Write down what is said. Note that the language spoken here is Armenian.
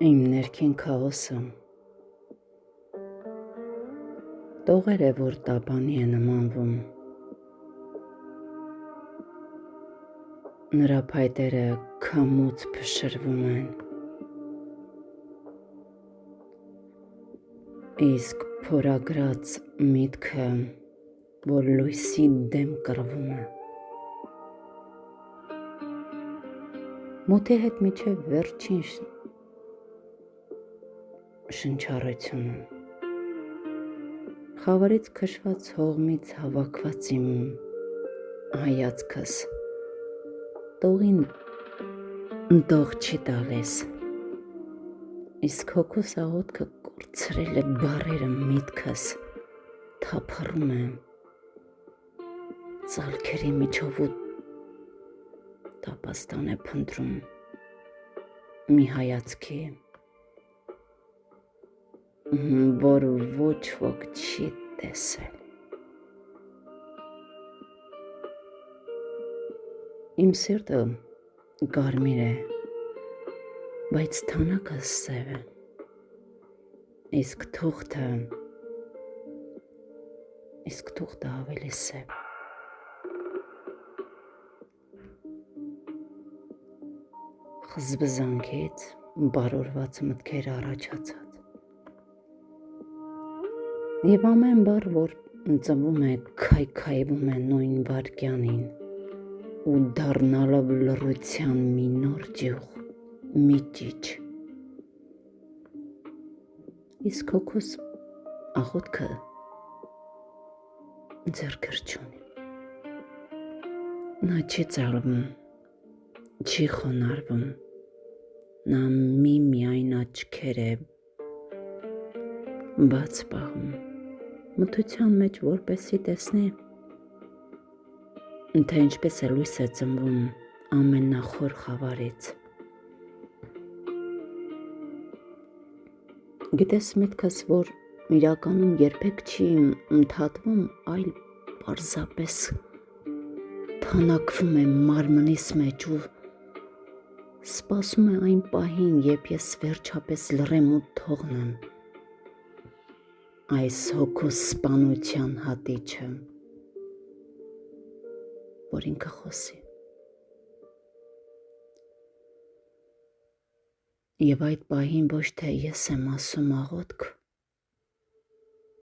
Իմ ներքին քաոսը տողեր է, որ տապանի է նմանվում, նրա փայտերը քամուց փշրվում են, իսկ փորագրած միտքը, որ լույսի դեմ կռվում է, մութի հետ միջև վերջին շնչառությունը, խավարից քշված հողմից հավաքված իմ հայացքս տողին տող չի տալիս, իսկ հոգուս աղոթքը կորցրել է բառերը, միտքս թափառում է ծալքերի միջով ու տապաստան է փնտրում մի հայացքի, որ ոչ ոք չի տեսել։ Իմ սիրտը կարմիր է, բայց թանակը սև է, իսկ թուղթը ավելի սև։ Խզբզանքից բարորված մտքեր առաջացած, և ամեն բառ, որ ծնվում է, քայքայվում է նույն վայրկյանին ու դառնալով լռության մի նոր ճյուղ, մի ճիչ, իսկ հոգուս աղոթքը ձեռքեր չունի, նա չի ծալվում, չի խոնարհվում, նա միայն աչքեր է բաց պահում մթության մեջ, որպեսզի տեսնի, թե ինչպես է լույս է ծնվում ամենախոր խավարից։ Գիտես միտքս, որ իրականում երբեք չի ընդհատվում, այլ պարզապես թանակվում է մարմնիս մեջ ու սպասում է այն պահին, երբ ես վերջապես լռեմ ու թողնեմ այս հոգուս սպանության հատիչը, որ ինքը խոսի։ Եվ այդ պահին ոչ թե ես եմ ասում աղոթք,